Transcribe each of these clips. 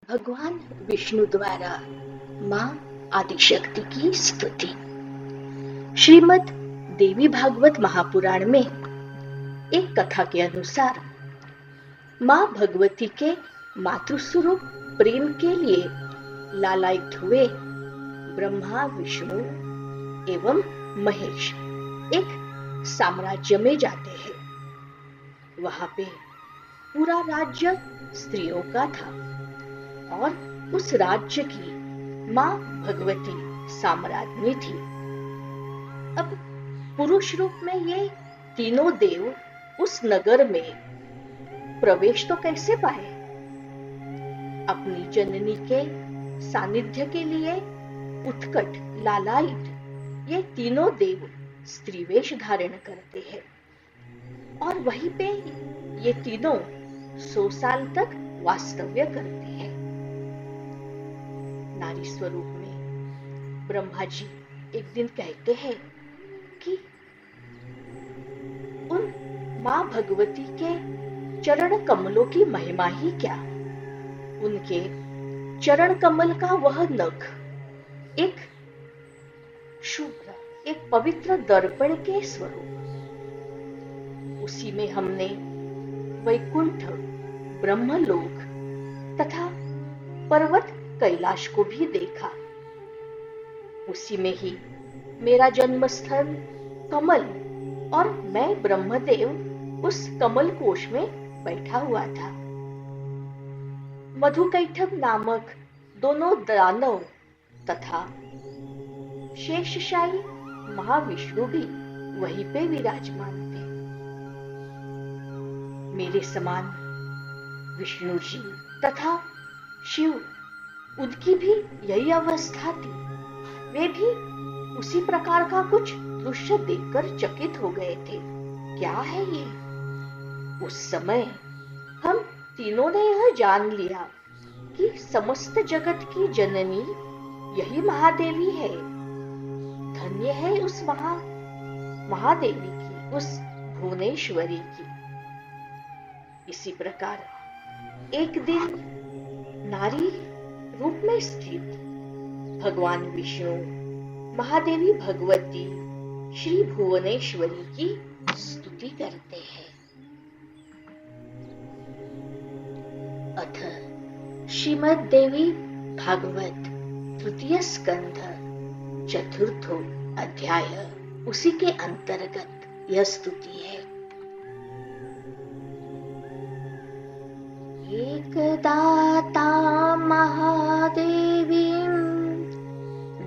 भगवान विष्णु द्वारा मां आदिशक्ति की स्तुति। श्रीमद् देवी भागवत महापुराण में एक कथा के अनुसार मां भगवती के मातृस्वरूप प्रेम के लिए लालायित हुए ब्रह्मा, विष्णु एवं महेश एक साम्राज्य में जाते हैं। वहां पे पूरा राज्य स्त्रियों का था और उस राज्य की मां भगवती साम्राज्ञी थी। अब पुरुष रूप में ये तीनों देव उस नगर में प्रवेश तो कैसे पाए? अपनी जननी के सानिध्य के लिए उत्कट लालायित ये तीनों देव स्त्रीवेश धारण करते हैं और वहीं पे ये तीनों 100 साल तक वास्तव्य करते हैं। नारी स्वरूप में ब्रह्मा जी एक दिन कहते हैं कि उन मां भगवती के चरण कमलों की महिमा ही क्या। उनके चरण कमल का वह नख एक शुभ्र, एक पवित्र दर्पण के स्वरूप। उसी में हमने वैकुंठ, ब्रह्मलोक तथा पर्वत कैलाश को भी देखा। उसी में ही मेरा जन्मस्थल कमल और मैं ब्रह्मदेव उस कमल कोश में बैठा हुआ था। मधुकैटभ नामक दोनों दानव तथा शेषशाही महाविष्णु भी वहीं पे विराजमान थे। मेरे समान विष्णु जी तथा शिव, उनकी भी यही अवस्था थी। वे भी उसी प्रकार का कुछ दृश्य देखकर चकित हो गए थे। क्या है ये? उस समय हम तीनों ने यह जान लिया कि समस्त जगत की जननी यही महादेवी है। धन्य है उस महादेवी की, उस भुवनेश्वरी की। इसी प्रकार एक दिन नारी रूप में स्थित भगवान विष्णु, महादेवी भगवती श्री भुवनेश्वरी की स्तुति करते हैं। अथ श्रीमद् देवी भागवत तृतीय स्कंध चतुर्थो अध्याय, उसी के अंतर्गत यह स्तुति है। एकदा महादेवीं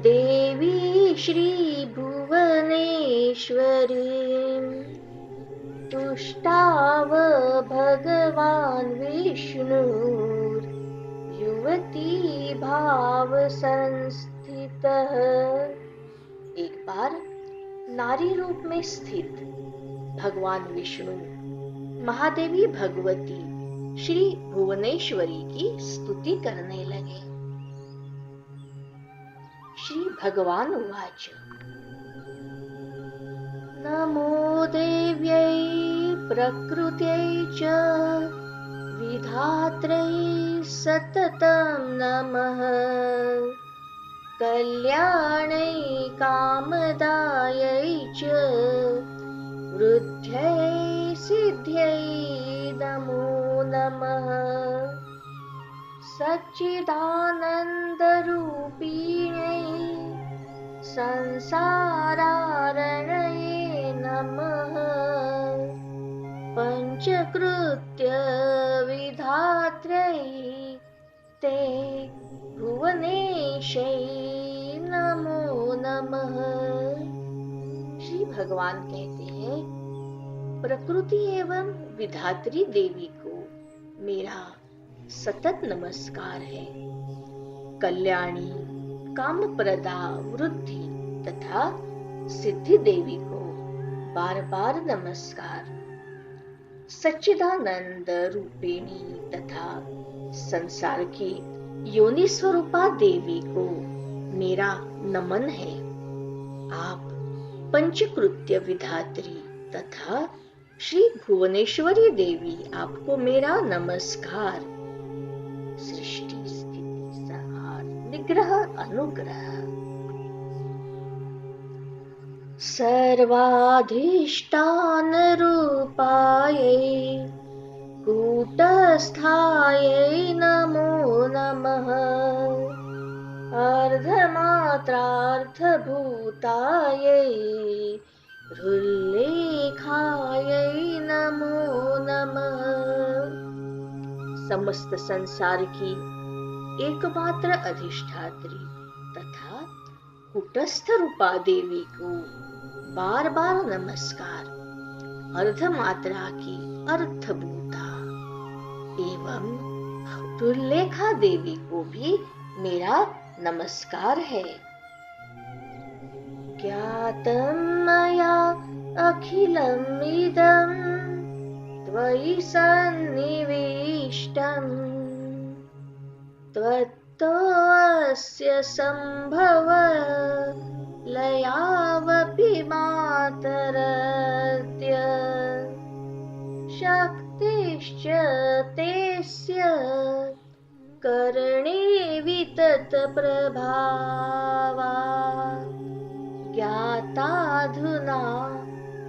देवी श्री भुवनेश्वरीं तुष्टाव भगवान् विष्णुर् युवती भाव संस्थितः। एक बार नारी रूप में स्थित भगवान विष्णु, महादेवी भगवती श्री भुवनेश्वरी की स्तुति करने लगे। श्री भगवान उवाच, नमो देव्यै प्रकृत्यै च विधात्रै सततं नमः। कल्याणै कामदायै च वृद्ध्यै सिद्ध्यै नमो नमः। सच्चिदानन्दरूपिण्यै संसारारणये नमः। पंचकृत्य विधात्र्यै ते भुवनेशै नमो नमः। श्री भगवान कहते हैं, प्रकृति एवं विधात्री देवी को मेरा सतत नमस्कार है। कल्याणी, कामप्रदा, वृद्धि तथा सिद्धि देवी को बार बार नमस्कार। सच्चिदानंद रूपिणी तथा संसार की योनि स्वरूपा देवी को मेरा नमन है। आप पंचकृत्य विधात्री तथा श्री भुवनेश्वरी देवी, आपको मेरा नमस्कार। सृष्टि अनुग्रह। सर्वाधिष्ठान रूपायै कूटस्थायै नमो नमः। अर्धमात्रार्थभूतायै हृल्लेखायै नमो नमः। समस्त संसार की एकमात्र अधिष्ठात्री तथा कुटस्थ रूपा देवी को बार बार नमस्कार। अर्धमात्रा की अर्थभूता एवं हृल्लेखा देवी को भी मेरा नमस्कार है। ज्ञातं मया अखिलम् इदं त्वयि सन्निविष्टम् त्वत्तोऽस्य सम्भव लयावपि मातरद्य शक्तिश्च तेस्य करणे विततप्रभावा ज्ञाताधुना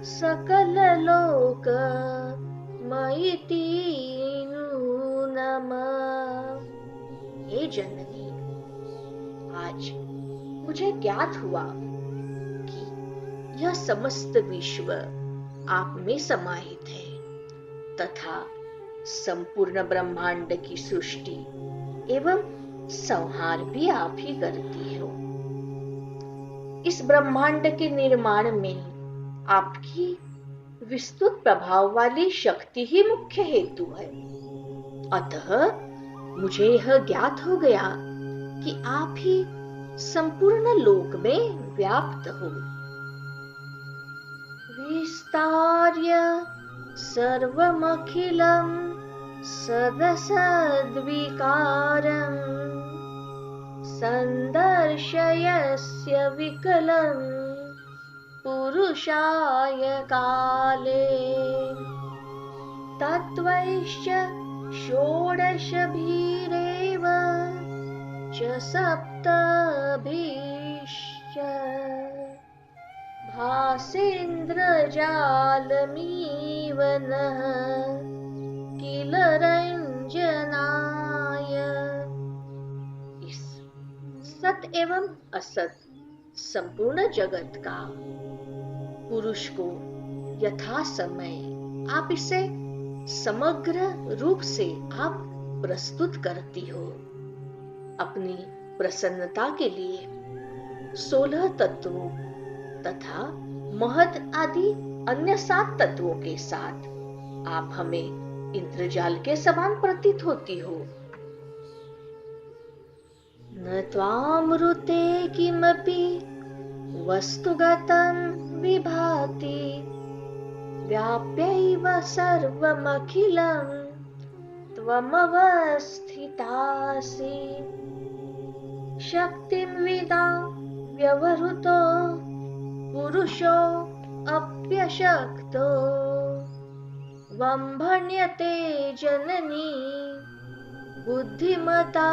सकललोकमयिति नमः। हे जननी, आज मुझे ज्ञात हुआ कि यह समस्त विश्व आप में समाहित है तथा संपूर्ण ब्रह्मांड की सृष्टि एवं संहार भी आप ही करती हो। इस ब्रह्मांड के निर्माण में आपकी विस्तृत प्रभाव वाली शक्ति ही मुख्य हेतु है। अतः मुझे यह ज्ञात हो गया कि आप ही संपूर्ण लोक में व्याप्त हो। विस्तार्य सर्वमखिलं सदसद्विकारम् सन्दर्शयस्य विकलं पुरुषाय काले तत्त्वैश्च षोडशभिरेव च सप्तभिश्च भासेन्द्रजालमिव नः किल रञ्जनाय। इस सत एवं असत संपूर्ण जगत का पुरुष को यथा समय आप इसे समग्र रूप से आप प्रस्तुत करती हो। अपनी प्रसन्नता के लिए 16 तत्वों तथा महत आदि अन्य 7 तत्वों के साथ आप हमें इंद्रजाल के समान प्रतीत होती हो। न त्वामृते किमपि वस्तुगतं विभाति व्याप्यैव सर्वमखिलं त्वमवस्थितासि। शक्तिं विदा व्यवहृतो पुरुषो अप्यशक्तो वंभण्यते जननी बुद्धिमता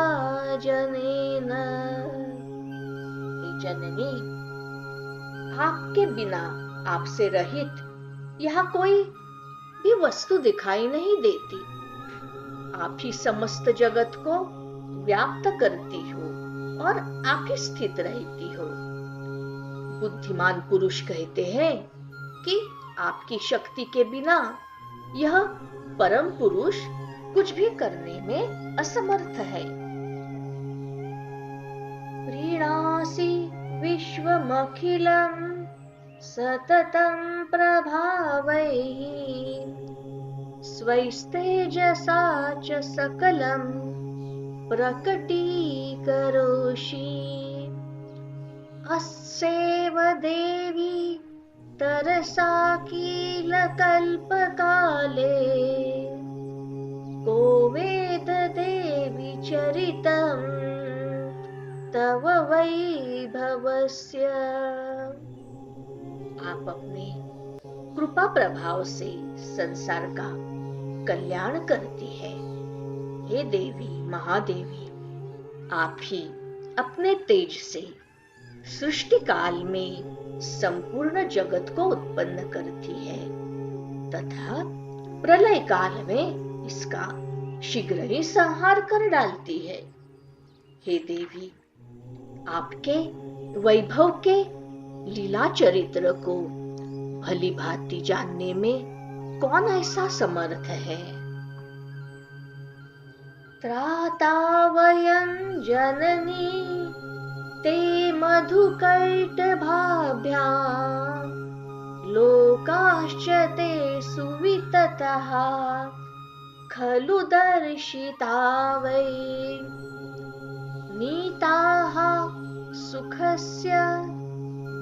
जनेन। जननी, आपके बिना, आपसे रहित यहाँ कोई भी वस्तु दिखाई नहीं देती। आप ही समस्त जगत को व्याप्त करती हो और आप ही स्थित रहती हो। बुद्धिमान पुरुष कहते हैं कि आपकी शक्ति के बिना यह परम पुरुष कुछ भी करने में असमर्थ है। प्रीणासि विश्वमखिलं सततं प्रभावैः स्वैस्तेजसा च सकलं प्रकटीकरोषि। अस्यैव देवी तरसा किल कल्पकाले को वेद देवी चरितं तव वैभवस्य। आप अपने कृपा प्रभाव से संसार का कल्याण करती है। हे देवी, महादेवी, आप ही अपने तेज से सृष्टि काल में संपूर्ण जगत को उत्पन्न करती है तथा प्रलय काल में इसका शीघ्र ही संहार कर डालती है। हे देवी, आपके वैभव के लीला चरित्र को भली भांति जानने में कौन ऐसा समर्थ है। त्राता वयं जननी ते मधुकैटभाभ्यां लोकाश्च ते सुविततः खलु दर्शिता वै नीताः सुखस्य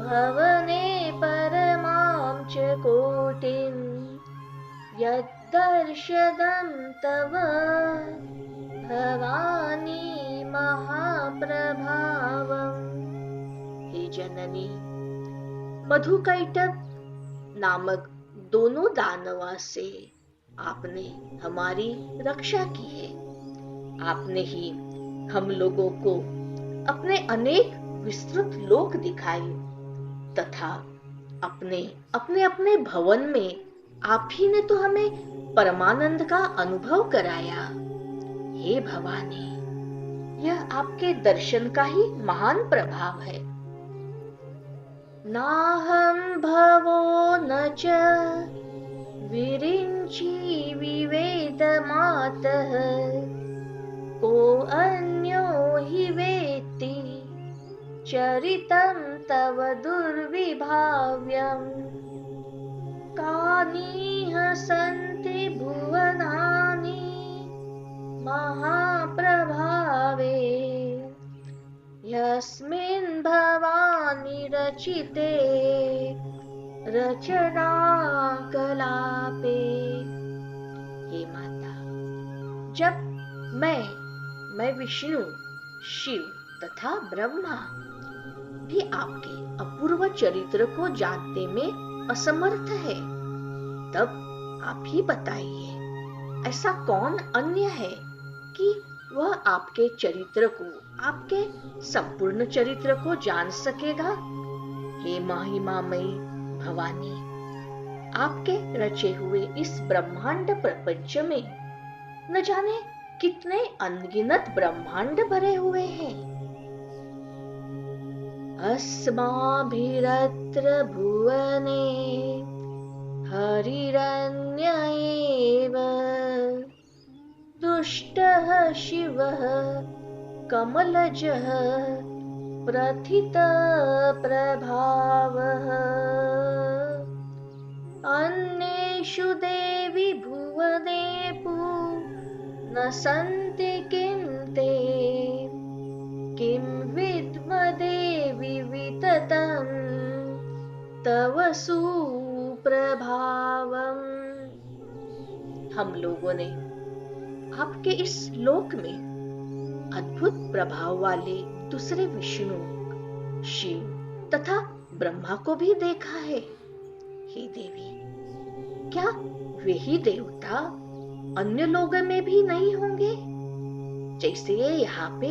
भवने परमां च कोटिं यद्दर्शनं तव भवानी महाप्रभावम्। हे जननी, मधुकैटभ नामक दोनों दानवा से आपने हमारी रक्षा की है। आपने ही हम लोगों को अपने अनेक विस्तृत लोक दिखाए तथा अपने अपने भवन में आप ही ने तो हमें परमानंद का अनुभव कराया। हे भवानी, यह आपके दर्शन का ही महान प्रभाव है। नाहं भवो न च विरिञ्चि विवेदमातः को अन्यो हि वेत्ति चरितं तव दुर्विभाव्यम्। कानिह सन्ति भुवनानि महाप्रभावे यस्मिन् भवानि रचिते रचना कलापे। हे माता, जब मैं विष्णु, शिव तथा ब्रह्मा भी आपके अपूर्व चरित्र को जानने में असमर्थ है, तब आप ही बताइए ऐसा कौन अन्य है कि वह आपके चरित्र को, आपके संपूर्ण चरित्र को जान सकेगा। हे महिमामयी भवानी, आपके रचे हुए इस ब्रह्मांड प्रपंच में न जाने कितने अनगिनत ब्रह्मांड भरे हुए हैं। अस्माभिरत्र भुवने हरिरन्य एव दुष्टः शिवः कमलजः प्रथितप्रभावः। अन्येषु देवी भुवनेषु न सन्ति किं ते किं विद्म देवी विततं तव सुप्रभावम्। हम लोगों ने आपके इस लोक में अद्भुत प्रभाव वाले दूसरे विष्णु, शिव तथा ब्रह्मा को भी देखा है। हे देवी, क्या वे ही देवता अन्य लोगों में भी नहीं होंगे? जैसे ये यहाँ पे,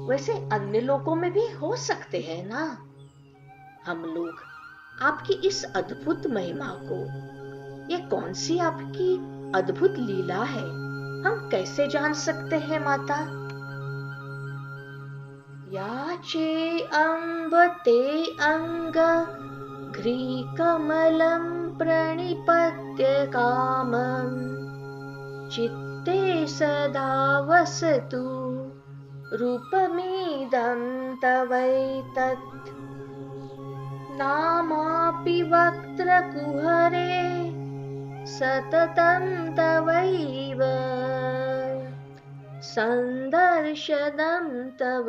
वैसे अन्य लोगों में भी हो सकते हैं ना। हम लोग आपकी इस अद्भुत महिमा को, ये कौन सी आपकी अद्भुत लीला है, हम कैसे जान सकते हैं माता? याचे अम्ब ते अंग घ्रीकमलं प्रणिपत्य कामं चित्ते सदा वसतु रूपमिदं तवैतत्। नामापि वक्त्रकुहरे सततं तवैव संदर्शनं तव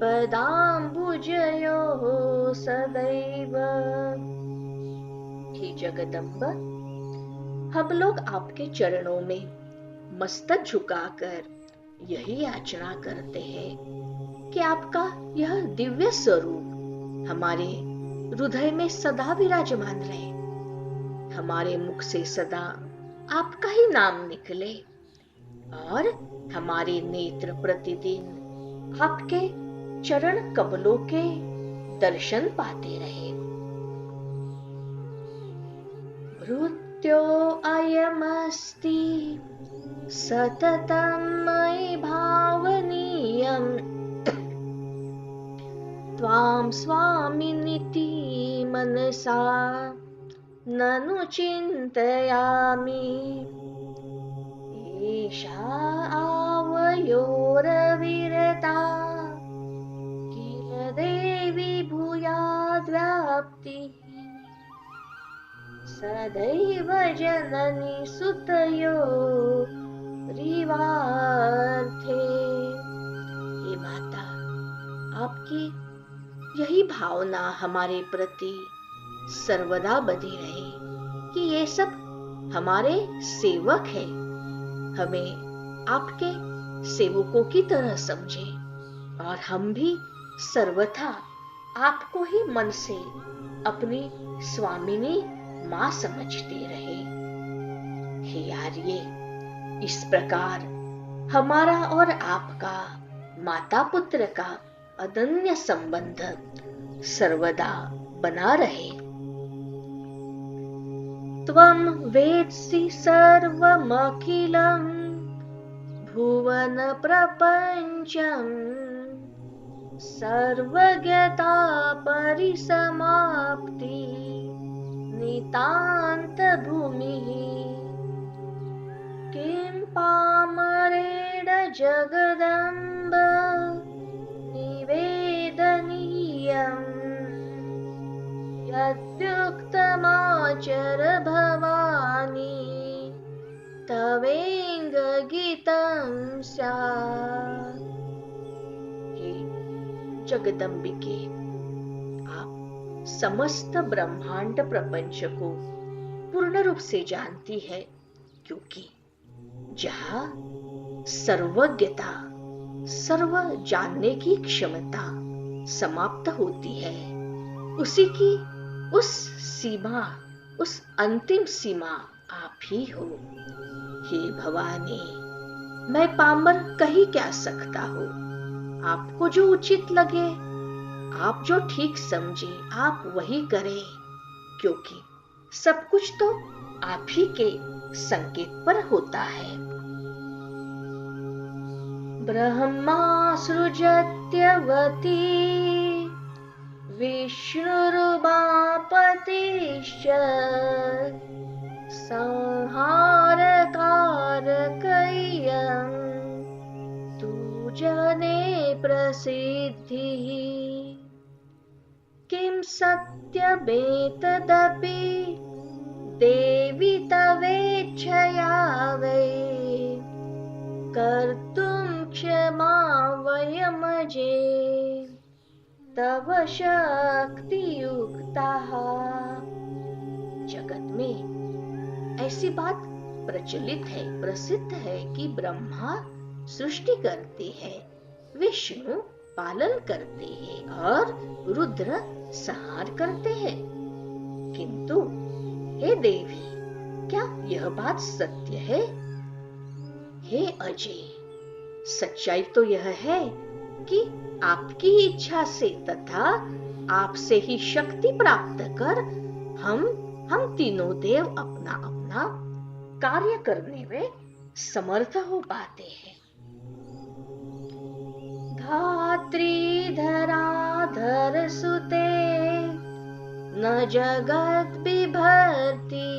पदाम्बुजयोः सदैव। हे जगदम्ब, हम लोग आपके चरणों में मस्तक झुकाकर यही याचना करते हैं कि आपका यह दिव्य स्वरूप हमारे हृदय में सदा विराजमान रहे, हमारे मुख से सदा आपका ही नाम निकले और हमारे नेत्र प्रतिदिन आपके चरण कमलों के दर्शन पाते रहे। मृत्यो अयमस्ति सततं मयि भावनीयम् त्वां स्वामिनिति मनसा ननु चिन्तयामि। एषा आवयोरविरता किल देवी भूयाद्व्याप्तिः सदैव जननी सुतयो रिवार्थे। हे माता, आपकी यही भावना हमारे प्रति सर्वदा बनी रहे कि ये सब हमारे सेवक हैं। हमें आपके सेवकों की तरह समझे और हम भी सर्वथा आपको ही मन से अपनी स्वामिनी मां समझते रहे। हे आर्य, इस प्रकार हमारा और आपका माता पुत्र का अनन्य संबंध सर्वदा बना रहे। त्वं वेत्सि सर्वमखिलं भुवन प्रपञ्चम् सर्वज्ञता परिसमाप्ति नितान्त भूमिः। किं पामरेण जगदम्ब निवेदनीयम् यद्युक्तमाचर भवानी तवेङ्गीतं स्यात्। हे जगदम्बिके, आप समस्त ब्रह्मांड प्रपंच को पूर्ण रूप से जानती है, क्योंकि जहाँ सर्वज्ञता, सर्व जानने की क्षमता समाप्त होती है, उसी की उस सीमा, उस अंतिम सीमा आप ही हो। हे भवानी, मैं पामर कही क्या सकता हूँ। आपको जो उचित लगे, आप जो ठीक समझे, आप वही करें, क्योंकि सब कुछ तो आप ही के संकेत पर होता है। ब्रह्मा सृजत्यवती विष्णुरुमापतिश्च संहारकारकय्यं तु जने प्रसिद्धिः। किं सत्यमेतदपि देवि तवेच्छया वै कर्तुं क्षमा वयमजे तव शक्तियुक्ताः। जगत में ऐसी बात प्रचलित है, प्रसिद्ध है कि ब्रह्मा सृष्टि करते हैं, विष्णु पालन करते हैं और रुद्र संहार करते हैं। किंतु हे देवी, क्या यह बात सत्य है? हे अजय, सच्चाई तो यह है कि आपकी ही इच्छा से तथा आपसे ही शक्ति प्राप्त कर हम तीनों देव अपना अपना कार्य करने में समर्थ हो पाते हैं। धात्री धराधर सुते न जगत बिभर्ति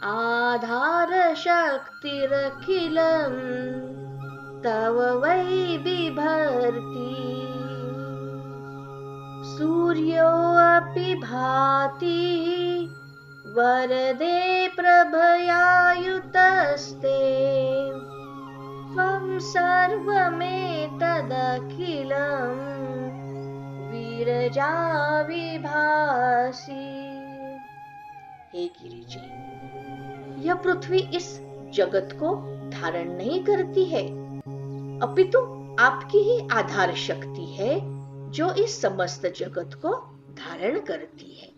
आधार शक्तिरखिलं तव वै बिभर्ति। सूर्योऽपि भाति वरदे प्रभयायुतस्ते त्वं सर्वमेतदखिलं विरजा विभासि। हे गिरिजे, यह पृथ्वी इस जगत को धारण नहीं करती है, अपितु आपकी ही आधार शक्ति है जो इस समस्त जगत को धारण करती है।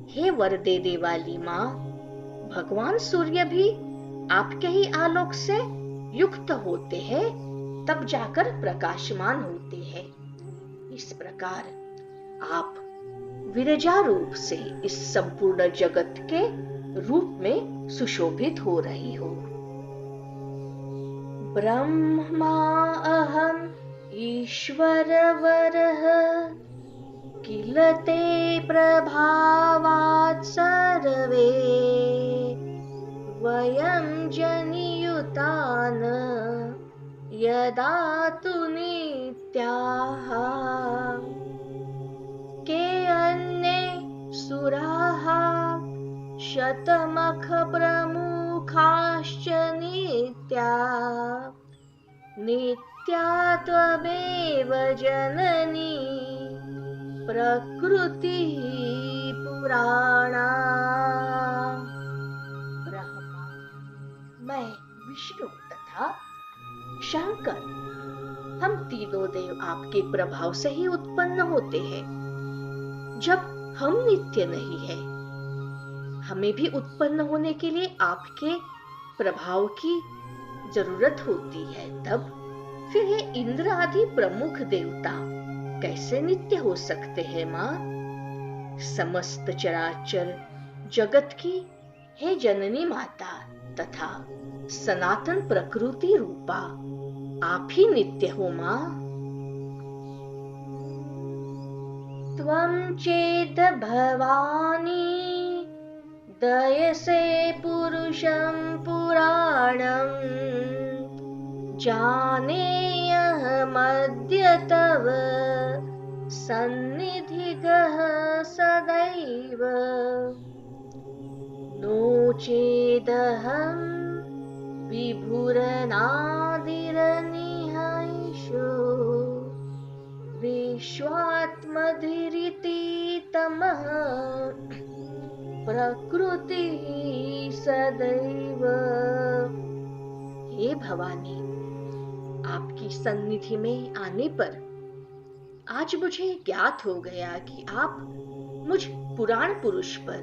हे वर देने वाली माँ, भगवान सूर्य भी आपके ही आलोक से युक्त होते हैं तब जाकर प्रकाशमान होते हैं। इस प्रकार आप विरजा रूप से इस संपूर्ण जगत के रूप में सुशोभित हो रही हो। ब्रह्मा अहम ईश्वरवरः किल ते प्रभावात् सर्वे वयं जनियुतान् यदा तु नित्याः के अन्ये सुराः शतमख प्रमुखाश्च नित्या नित्या त्वमेव जननी प्रकृतिः पुराणा। ब्रह्मा, मैं, विष्णु तथा शंकर, हम तीनों देव आपके प्रभाव से ही उत्पन्न होते हैं। जब हम नित्य नहीं है, हमें भी उत्पन्न होने के लिए आपके प्रभाव की जरूरत होती है। तब फिर ये इंद्र आदि प्रमुख देवता कैसे नित्य हो सकते हैं माँ? समस्त चराचर जगत की हे जननी माता तथा सनातन प्रकृति रूपा आप ही नित्य हो माँ। त्वं चेद भवानी दयसे पुरुषं पुराणं जानेऽहमद्य तव सन्निधिगः सदैव नो चेदहं विभुरनादिरनिहंसो विश्वात्मधिरिति तमः प्रकृति सदैव। हे भवानी, आपकी सन्निधि में आने पर आज मुझे ज्ञात हो गया कि आप मुझ पुराण पुरुष पर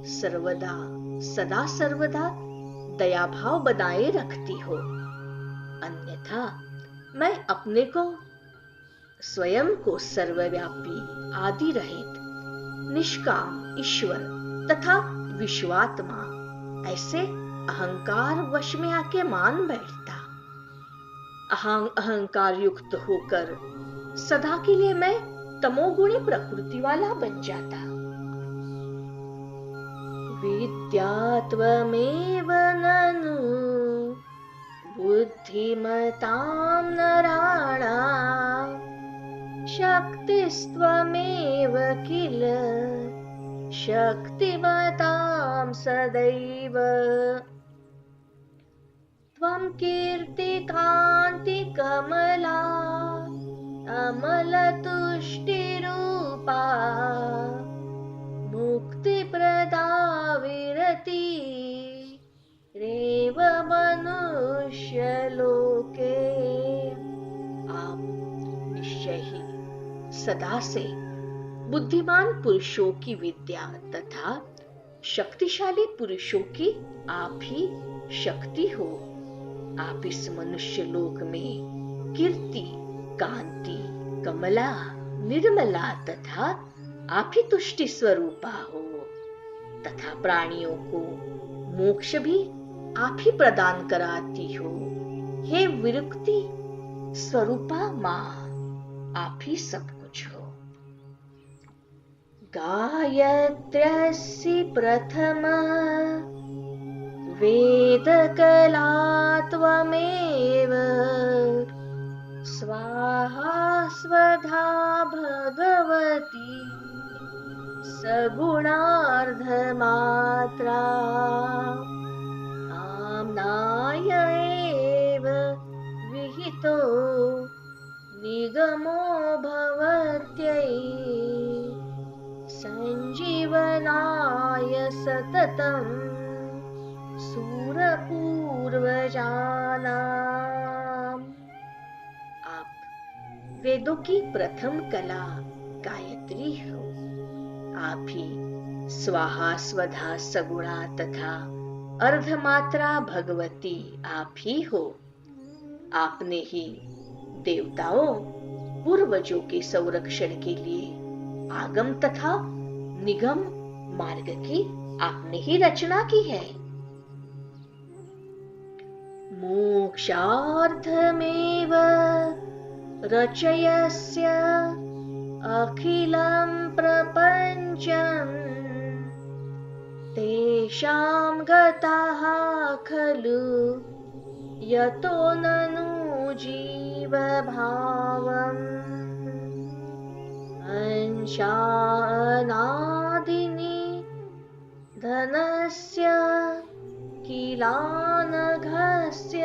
सर्वदा सदा सर्वदा दया भाव बनाए रखती हो। अन्यथा मैं अपने को स्वयं को सर्वव्यापी आदि रहित निष्काम ईश्वर तथा विश्वात्मा ऐसे अहंकार वश में आके मान बैठता। अहंकार युक्त होकर सदा के लिए मैं तमोगुणी प्रकृति वाला बन जाता। विद्यात्वमेव ननु बुद्धिमतां नराणां शक्तिस्त्वमेव किल शक्तिमतां सदैव त्वं कीर्तिकान्तिकमला अमलतुष्टिरूपा मुक्तिप्रदा विरति रेव मनुष्यलोके। आप निश्चय ही सदा से बुद्धिमान पुरुषों की विद्या तथा शक्तिशाली पुरुषों की आप ही शक्ति हो। आप इस मनुष्य लोक में कीर्ति, कांति, कमला, निर्मला तथा आप ही तुष्टि स्वरूपा हो तथा प्राणियों को मोक्ष भी आप ही प्रदान कराती हो। हे विरक्ति स्वरूपा माँ, आप ही सब कुछ हो। गायत्र्यसि प्रथमः वेदकला त्वमेव स्वाहा स्वधा भगवती सगुणार्धमात्रा आम्नाय एव विहितो निगमो भवत्यै संजीवनाय सततं सूरपूर्वजानाम्। आप वेदों की प्रथम कला गायत्री हो। आप ही स्वाहा स्वधा सगुणा तथा अर्धमात्रा भगवती आप ही हो। आपने ही देवताओं पूर्वजों के संरक्षण के लिए आगम तथा निगम मार्ग की आपने ही रचना की है। मोक्षार्थमेव रचयस्य अखिलं प्रपञ्चम् तेषां गताः खलु यतो ननु जीवभावम् अंशानादिनि धनस्य किलानघस्य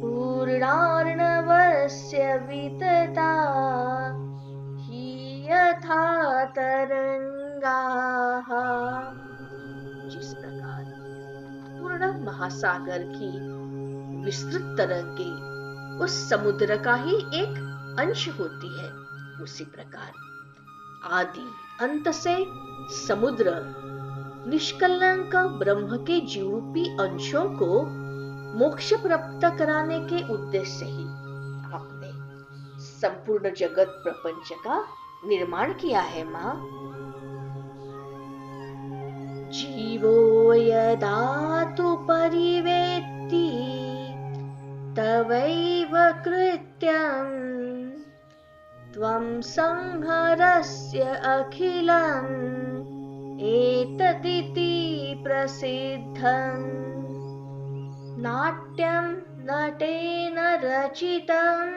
पूर्णार्णवस्य वितता हि यथा तरंगाः। जिस प्रकार पूर्ण महासागर की विस्तृत तरंगे उस समुद्र का ही एक अंश होती है, उसी प्रकार आदि अंत से समुद्र निष्कलंक ब्रह्म के जीवरूपी अंशों को मोक्ष प्राप्त कराने के उद्देश्य से ही आपने संपूर्ण जगत प्रपंच का निर्माण किया है मां। जीवो यदा तु परिवेत्ति तवैव कृत्यम् त्वं संहरस्य अखिलम् एतदिति प्रसिद्धम्। नाट्यं नटेन रचितं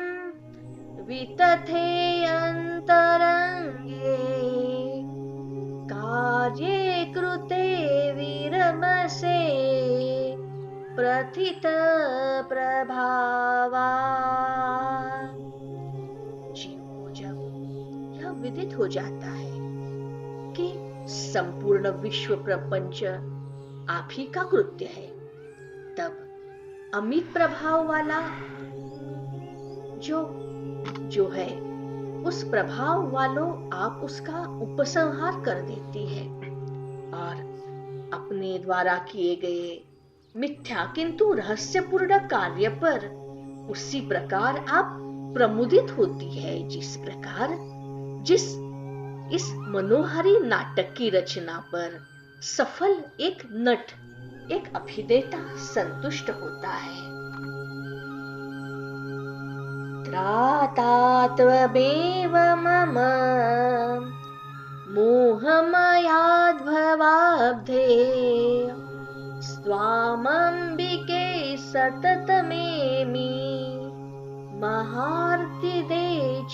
वितथेऽन्तरङ्गे कार्ये कृते विरमसे प्रथित प्रभावा। जीवो जब यह विदित हो जाता है कि संपूर्ण विश्व प्रपंच आप ही का कृत्य है, तब अमित प्रभाव वाला जो है उस प्रभाव वालों आप उसका उपसंहार कर देती है और अपने द्वारा किए गए मिथ्या किंतु रहस्यपूर्ण कार्य पर उसी प्रकार आप प्रमुदित होती है, जिस प्रकार इस मनोहारी नाटक की रचना पर सफल एक नट, एक अभिनेता संतुष्ट होता है। त्रातात्वमेव मम मोहमयाद्भवाब्धे स्वामम्बिके सततमेमि महार्तिदे च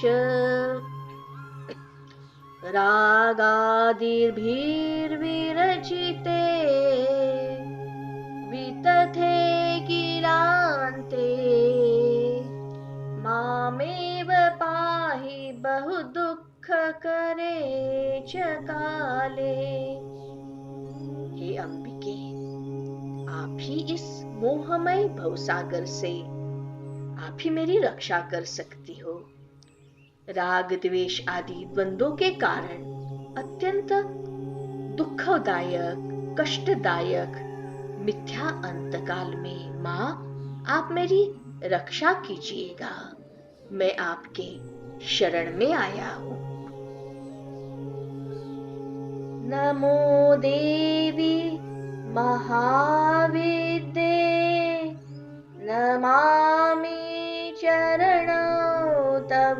रागादिर्भिर्विरचिते वितथे किलान्ते मामेव पाहि बहु दुःखकरे च काले। हे अंबिके, आप ही इस मोहमय भवसागर से आप ही मेरी रक्षा कर सकती हो। राग द्वेष आदि द्वंद्वों के कारण अत्यंत दुखदायक कष्टदायक मिथ्या अंतकाल में मां आप मेरी रक्षा कीजिएगा। मैं आपके शरण में आया हूं। नमो देवी महाविद्ये नमामि चरणौ तव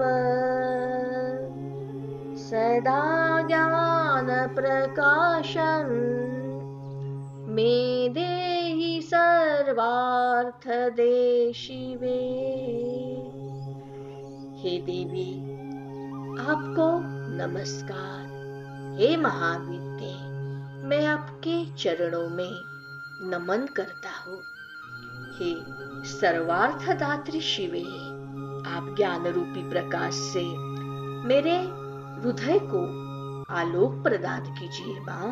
सदा ज्ञान प्रकाशं मे देहि सर्वार्थदे शिवे। हे देवी, आपको नमस्कार। हे महाविद्ये, मैं आपके चरणों में नमन करता हूँ। हे सर्वार्थदात्री शिवे, आप ज्ञान रूपी प्रकाश से मेरे हृदय को आलोक प्रदान कीजिए मां।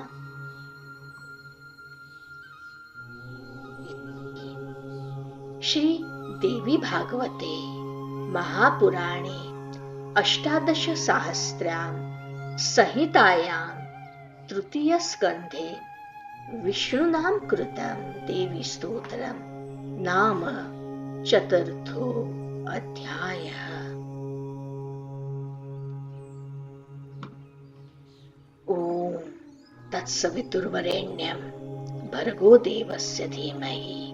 श्री देवी भागवते महापुराणे अष्टादश सहस्रां संहितायां तृतीय स्कंधे विष्णुनाम कृतं देवी स्तोत्रम नाम चतुर्थो अध्यायः। ओम तत्सवितुर्वरेण्यं भर्गो देवस्य धीमहि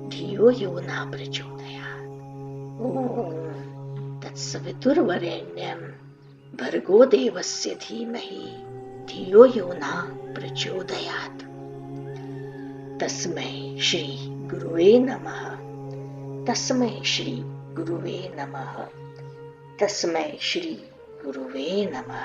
धियो यो न प्रचोदयात्। ओम तत्सवितुर्वरेण्यं भर्गो देवस्य धीमहि धियो यो न प्रचोदयात्। तस्मै श्री गुरुवे नमः। तस्मै श्री गुरुवे नमः। तस्मै श्री गुरुवे नमः।